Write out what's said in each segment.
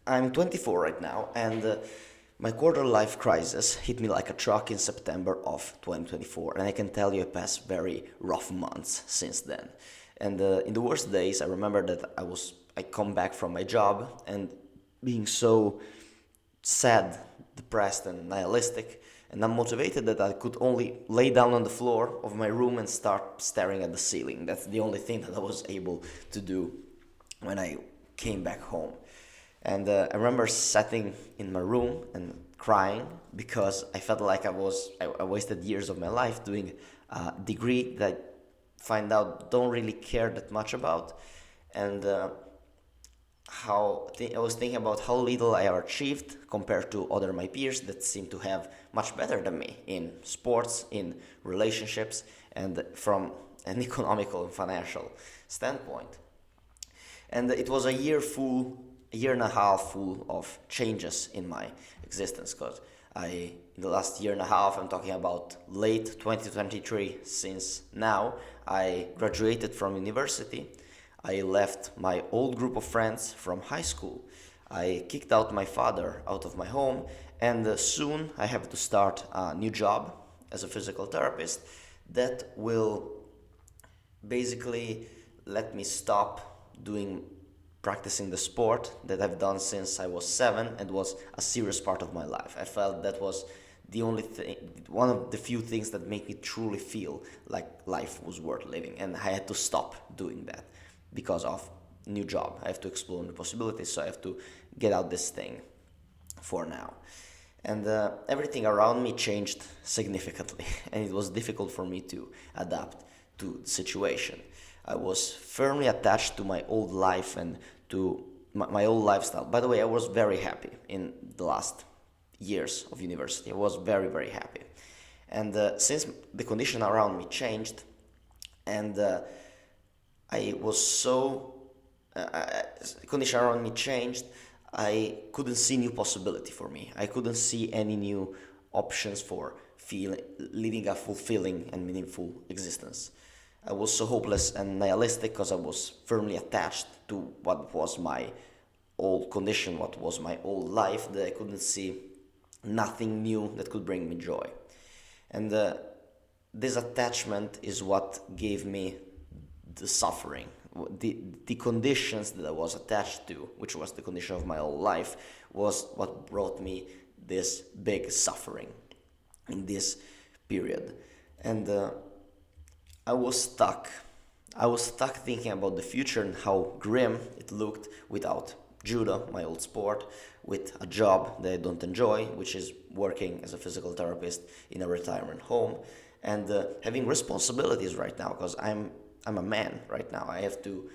I'm 24 right now, and my quarter life crisis hit me like a truck in September of 2024, and I can tell you I passed very rough months since then. And in the worst days, I remember that I come back from my job and being so sad, depressed, and nihilistic, and unmotivated that I could only lay down on the floor of my room and start staring at the ceiling. That's the only thing that I was able to do when I came back home. And I remember sitting in my room and crying because I felt like I wasted years of my life doing a degree that I find out don't really care that much about, and I was thinking about how little I have achieved compared to other my peers that seem to have much better than me in sports, in relationships, and from an economical and financial standpoint. And it was a year and a half full of changes in my existence. Because in the last year and a half, I'm talking about late 2023, since now I graduated from university. I left my old group of friends from high school. I kicked out my father out of my home, and soon I have to start a new job as a physical therapist that will basically let me stop doing practicing the sport that I've done since I was 7 and was a serious part of my life. I felt that was the only thing, one of the few things that make me truly feel like life was worth living, and I had to stop doing that because of new job. I have to explore new possibilities, so I have to get out this thing for now. And everything around me changed significantly, and it was difficult for me to adapt to the situation. I was firmly attached to my old life and to my old lifestyle. By the way, I was very happy in the last years of university. I was very, very happy. And since the condition around me changed, and I was so condition around me changed, I couldn't see new possibility for me. I couldn't see any new options for leading a fulfilling and meaningful existence. I was so hopeless and nihilistic because I was firmly attached to what was my old condition, what was my old life, that I couldn't see nothing new that could bring me joy. And this attachment is what gave me the suffering. The conditions that I was attached to, which was the condition of my old life, was what brought me this big suffering in this period. And I was stuck. I was stuck thinking about the future and how grim it looked without judo, my old sport, with a job that I don't enjoy, which is working as a physical therapist in a retirement home, and having responsibilities right now because I'm a man right now. I have to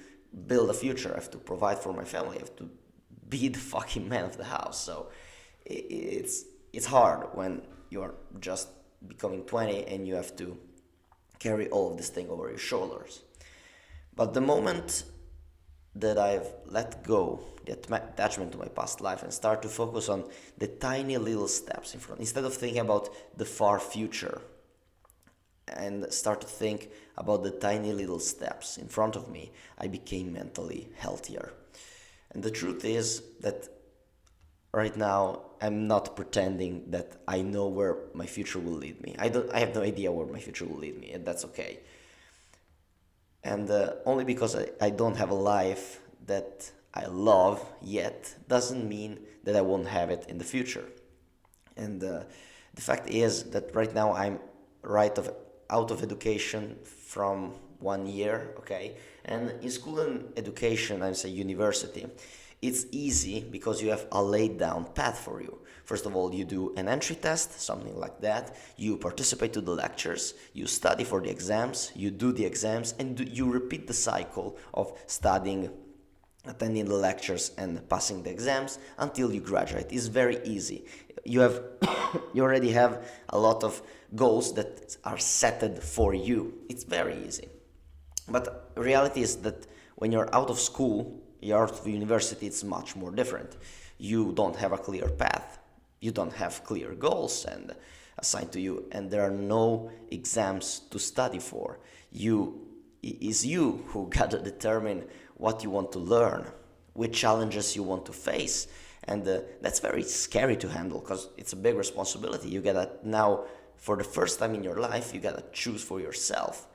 build a future. I have to provide for my family. I have to be the fucking man of the house. So it's hard when you're just becoming 20 and you have to carry all of this thing over your shoulders. But the moment that I've let go the attachment to my past life and start to focus on the tiny little steps in front, instead of thinking about the far future, and start to think about the tiny little steps in front of me, I became mentally healthier. And the truth is that right now I'm not pretending that I know where my future will lead me. I have no idea where my future will lead me, and that's okay. And only because I don't have a life that I love yet doesn't mean that I won't have it in the future. And the fact is that right now I'm out of education from 1 year, okay? And in school and education, I say university, it's easy because you have a laid down path for you. First of all, you do an entry test, something like that. You participate to the lectures, you study for the exams, you do the exams, and you repeat the cycle of studying, attending the lectures, and passing the exams until you graduate. It's very easy. You have you already have a lot of goals that are set for you. It's very easy. But reality is that when you're out of school, you're out of university, it's much more different. You don't have a clear path. You don't have clear goals and assigned to you, and there are no exams to study for. It's you who gotta determine what you want to learn, which challenges you want to face, And that's very scary to handle because it's a big responsibility. You gotta now, for the first time in your life, you gotta choose for yourself.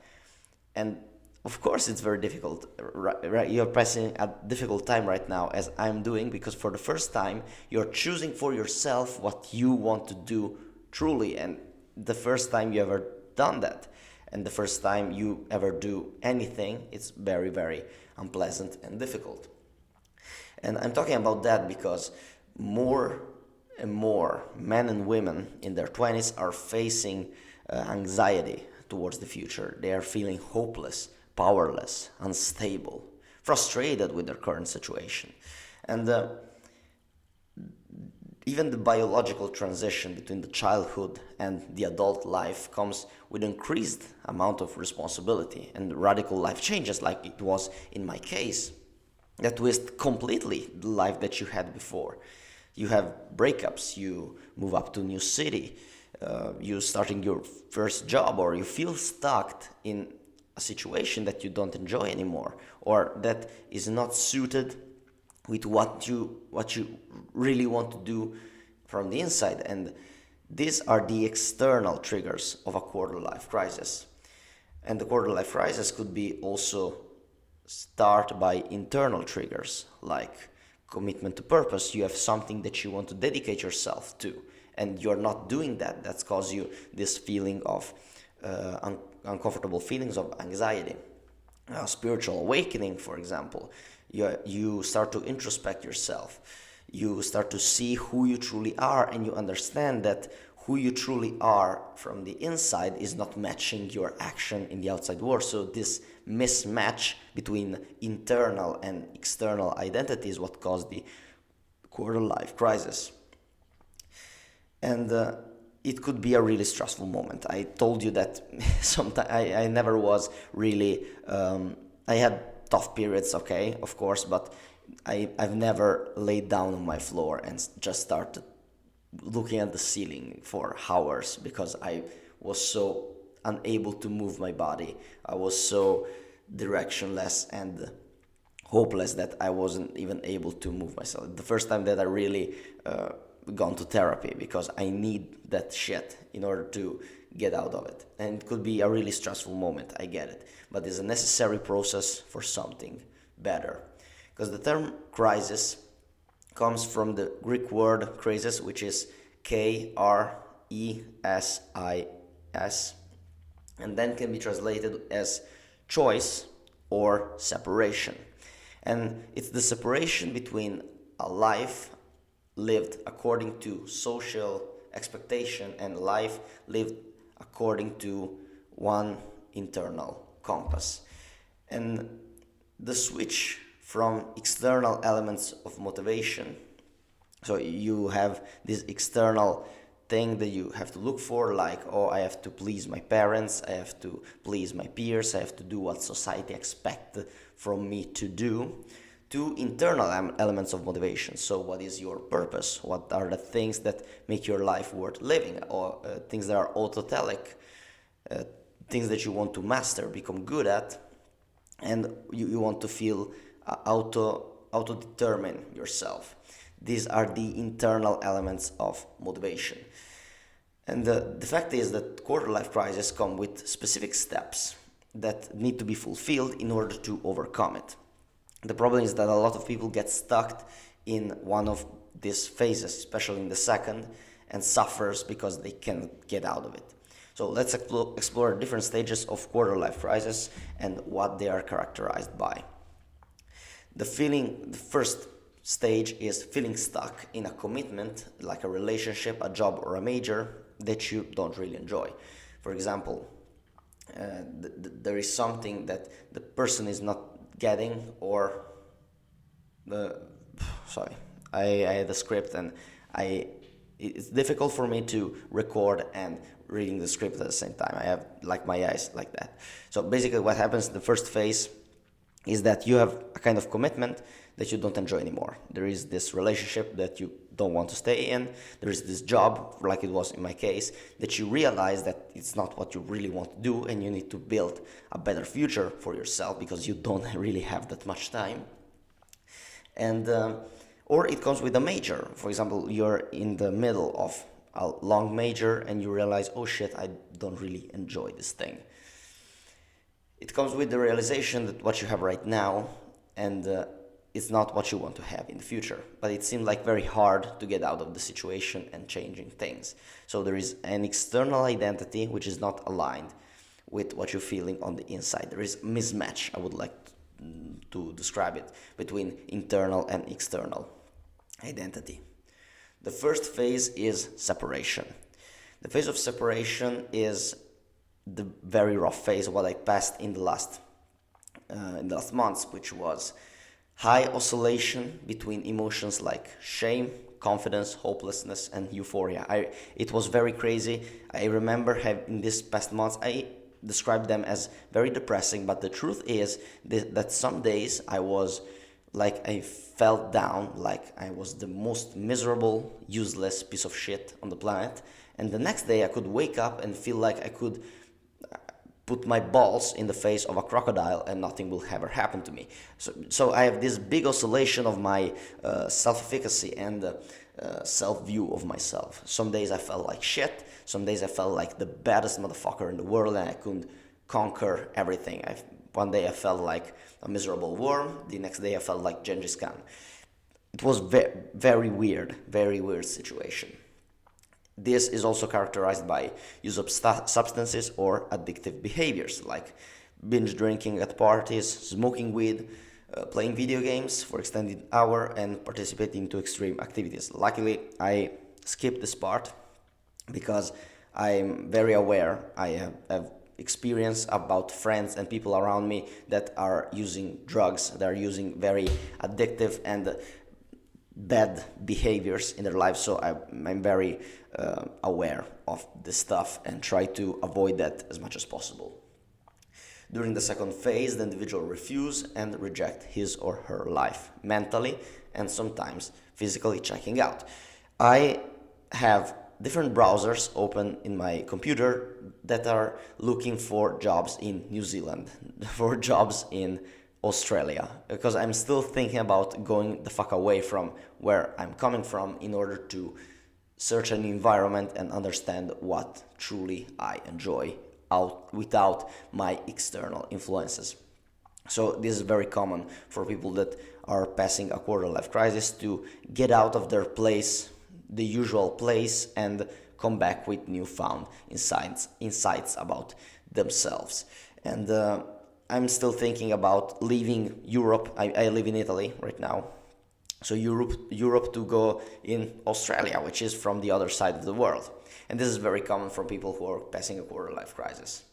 And of course, it's very difficult. Right? You're pressing a difficult time right now, as I'm doing, because for the first time, you're choosing for yourself what you want to do truly. And the first time you ever done that, and the first time you ever do anything, it's very, very unpleasant and difficult. And I'm talking about that because more and more men and women in their 20s are facing anxiety towards the future. They are feeling hopeless, powerless, unstable, frustrated with their current situation. And even the biological transition between the childhood and the adult life comes with increased amount of responsibility and radical life changes, like it was in my case, that twist completely the life that you had before. You have breakups, you move up to a new city, you starting your first job, or you feel stuck in a situation that you don't enjoy anymore, or that is not suited with what you really want to do from the inside. And these are the external triggers of a quarter life crisis. And the quarter life crisis could be also start by internal triggers like commitment to purpose. You have something that you want to dedicate yourself to, and you're not doing that. That's cause you this feeling of uncomfortable feelings of anxiety. Spiritual awakening, for example, you start to introspect yourself. You start to see who you truly are, and you understand that who you truly are from the inside is not matching your action in the outside world. So this mismatch between internal and external identity is what caused the quarter life crisis. And it could be a really stressful moment. I told you that sometimes I never was really, I had tough periods, okay, of course, but I've never laid down on my floor and just started looking at the ceiling for hours because I was so unable to move my body. I was so directionless and hopeless that I wasn't even able to move myself. The first time that I really gone to therapy, because I need that shit in order to get out of it. And it could be a really stressful moment, I get it, but it's a necessary process for something better. Because the term crisis comes from the Greek word krisis, which is K-R-E-S-I-S, and then can be translated as choice or separation. And it's the separation between a life lived according to social expectation and life lived according to one internal compass. And the switch from external elements of motivation, so you have this external thing that you have to look for, like, oh, I have to please my parents, I have to please my peers, I have to do what society expects from me to do, to internal elements of motivation. So what is your purpose? What are the things that make your life worth living, or things that are autotelic, things that you want to master, become good at, and you want to feel auto-determine yourself. These are the internal elements of motivation. And the fact is that quarter life crises come with specific steps that need to be fulfilled in order to overcome it. The problem is that a lot of people get stuck in one of these phases, especially in the second, and suffers because they can't get out of it. So let's explore different stages of quarter life crisis and what they are characterized by. The first stage is feeling stuck in a commitment, like a relationship, a job, or a major that you don't really enjoy. For example, there is something that the person is not getting, or sorry, I had a script and it's difficult for me to record and reading the script at the same time. I have like my eyes like that. So basically what happens in the first phase is that you have a kind of commitment that you don't enjoy anymore. There is this relationship that you don't want to stay in. There is this job, like it was in my case, that you realize that it's not what you really want to do, and you need to build a better future for yourself because you don't really have that much time. And Or it comes with a major. For example, you're in the middle of a long major and you realize, oh shit, I don't really enjoy this thing. It comes with the realization that what you have right now and it's not what you want to have in the future. But it seemed like very hard to get out of the situation and changing things. So there is an external identity which is not aligned with what you're feeling on the inside. There is a mismatch, I would like to describe it, between internal and external identity. The first phase is separation. The phase of separation is the very rough phase of what I passed in the last months, which was high oscillation between emotions like shame, confidence, hopelessness, and euphoria. It was very crazy. I remember in this past months, I described them as very depressing, but the truth is that some days I felt down, like I was the most miserable, useless piece of shit on the planet. And the next day I could wake up and feel like I could put my balls in the face of a crocodile and nothing will ever happen to me. So I have this big oscillation of my self-efficacy and self-view of myself. Some days I felt like shit. Some days I felt like the baddest motherfucker in the world and I couldn't conquer everything. One day I felt like a miserable worm. The next day I felt like Genghis Khan. It was very weird situation. This is also characterized by use of substances or addictive behaviors like binge drinking at parties, smoking weed, playing video games for extended hour, and participating to extreme activities. Luckily, I skipped this part because I'm very aware. I have experience about friends and people around me that are using drugs, that are using very addictive and bad behaviors in their lives. So I'm very aware of this stuff and try to avoid that as much as possible. During the second phase, the individual refuse and reject his or her life mentally and sometimes physically checking out. I have different browsers open in my computer that are looking for jobs in New Zealand, for jobs in Australia, because I'm still thinking about going the fuck away from where I'm coming from in order to search an environment and understand what truly I enjoy without my external influences. So this is very common for people that are passing a quarter life crisis to get out of their place, the usual place, and come back with newfound insights about themselves. And I'm still thinking about leaving Europe. I live in Italy right now. So Europe to go in Australia, which is from the other side of the world. And this is very common for people who are passing a quarter life crisis.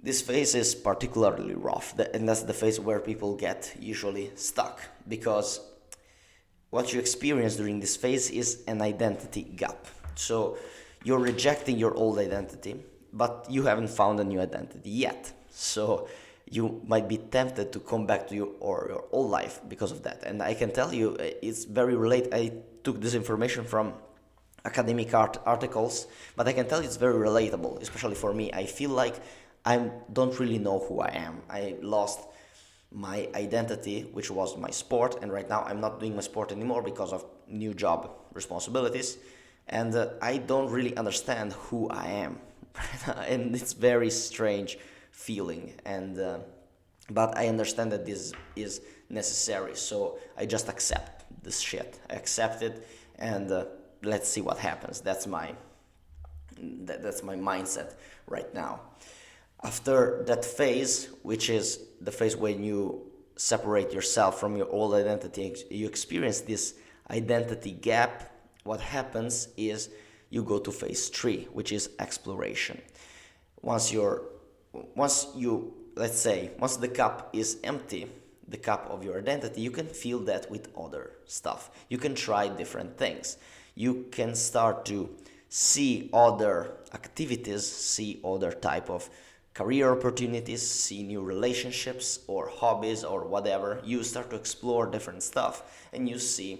This phase is particularly rough, and that's the phase where people get usually stuck, because what you experience during this phase is an identity gap. So you're rejecting your old identity, but you haven't found a new identity yet. So you might be tempted to come back to your old life because of that. And I can tell you, it's very related. I took this information from academic articles, but I can tell you it's very relatable, especially for me. I feel like I don't really know who I am. I lost my identity, which was my sport, and right now I'm not doing my sport anymore because of new job responsibilities, and I don't really understand who I am. And it's very strange feeling, and but I understand that this is necessary, so I just accept this shit. I accept it, and let's see what happens. That's my mindset right now. After that phase, which is the phase when you separate yourself from your old identity, you experience this identity gap. What happens is you go to phase 3, which is exploration. Once the cup is empty, the cup of your identity, you can fill that with other stuff. You can try different things. You can start to see other activities, see other type of career opportunities, see new relationships or hobbies or whatever. You start to explore different stuff and you see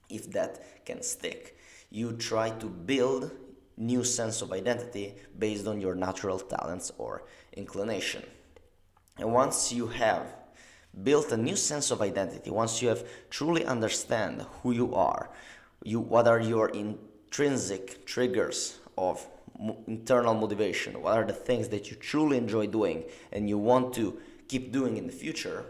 if that can stick. You try to build new sense of identity based on your natural talents or inclination. And once you have build a new sense of identity, once you have truly understand who you are, what are your intrinsic triggers of internal motivation, what are the things that you truly enjoy doing and you want to keep doing in the future.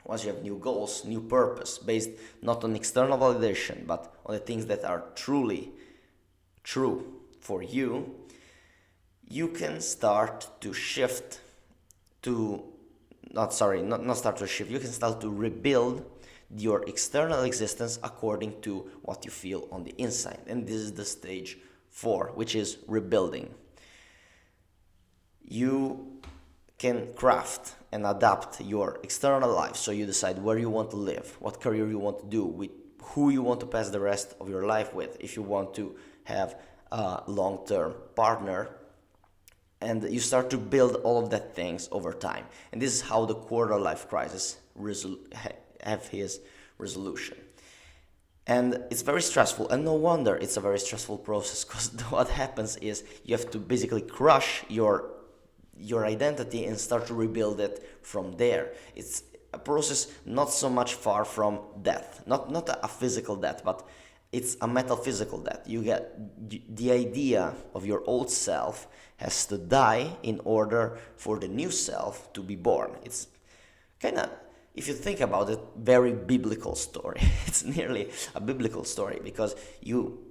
Once you have new goals, new purpose, based not on external validation, but on the things that are truly true for you, you can start to shift to, not start to shift, you can start to rebuild your external existence according to what you feel on the inside. And this is the stage 4, which is rebuilding. You can craft and adapt your external life, so you decide where you want to live, what career you want to do, with who you want to pass the rest of your life with, if you want to have a long-term partner, and you start to build all of that things over time. And this is how the quarter life crisis have his resolution. And it's very stressful, and no wonder it's a very stressful process, because what happens is you have to basically crush your identity and start to rebuild it from there. It's a process not so much far from death, not a physical death, but it's a metaphysical death. You get the idea of your old self has to die in order for the new self to be born. It's kind of, if you think about it, very biblical story. It's nearly a biblical story, because you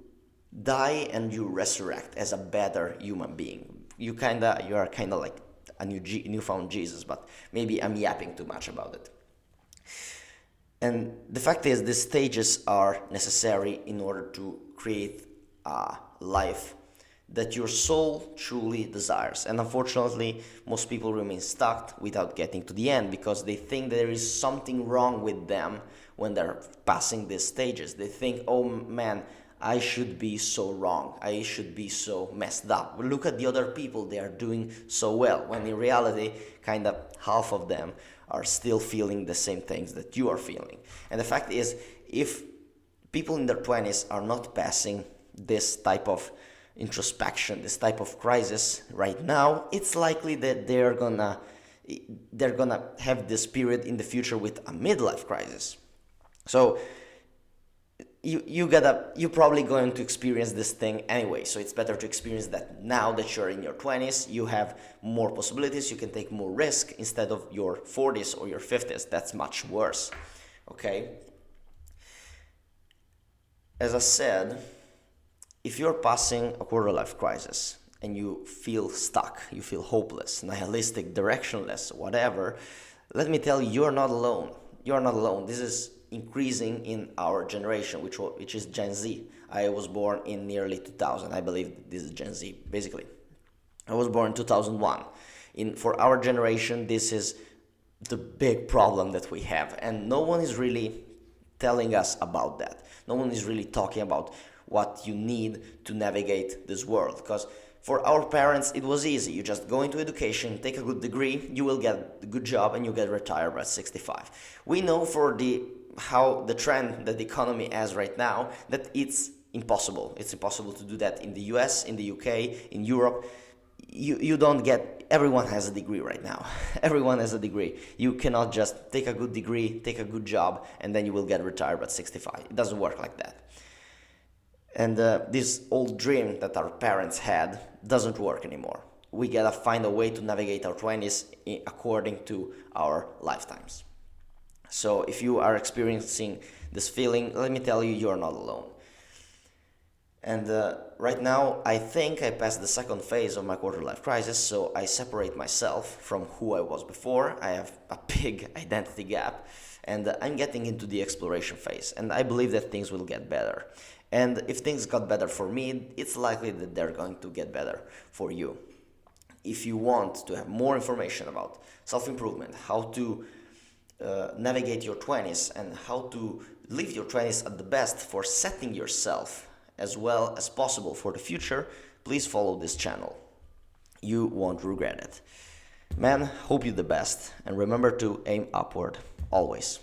die and you resurrect as a better human being. You are kind of like a newfound Jesus, but maybe I'm yapping too much about it. And the fact is, these stages are necessary in order to create a life that your soul truly desires. And unfortunately, most people remain stuck without getting to the end, because they think there is something wrong with them when they're passing these stages. They think, oh man, I should be so wrong, I should be so messed up. Look at the other people, they are doing so well. When in reality, kind of half of them are still feeling the same things that you are feeling. And the fact is, if people in their 20s are not passing this type of introspection, this type of crisis right now, it's likely that they're gonna have this period in the future with a midlife crisis. So you're probably going to experience this thing anyway, so it's better to experience that now that you're in your 20s. You have more possibilities, you can take more risk instead of your 40s or your 50s. That's much worse. Okay, as I said, if you're passing a quarter life crisis and you feel stuck, you feel hopeless, nihilistic, directionless, whatever, let me tell you, you're not alone. You're not alone. This is increasing in our generation, which is Gen Z. I was born in nearly 2000. I believe this is Gen Z, basically. I was born in 2001. For our generation, this is the big problem that we have, and no one is really telling us about that. No one is really talking about what you need to navigate this world, because for our parents it was easy. You just go into education, take a good degree, you will get a good job, and you get retired by 65. We know for how the trend that the economy has right now, that it's impossible. It's impossible to do that in the US, in the UK, in Europe. You don't get, everyone has a degree right now. Everyone has a degree. You cannot just take a good degree, take a good job, and then you will get retired at 65. It doesn't work like that. And this old dream that our parents had doesn't work anymore. We gotta find a way to navigate our 20s according to our lifetimes. So if you are experiencing this feeling, let me tell you, you're not alone. And right now, I think I passed the second phase of my quarter life crisis, so I separate myself from who I was before. I have a big identity gap, and I'm getting into the exploration phase, and I believe that things will get better. And if things got better for me, it's likely that they're going to get better for you. If you want to have more information about self-improvement, how to navigate your 20s, and how to live your 20s at the best for setting yourself as well as possible for the future, please follow this channel. You won't regret it. Man, hope you the best, and remember to aim upward always.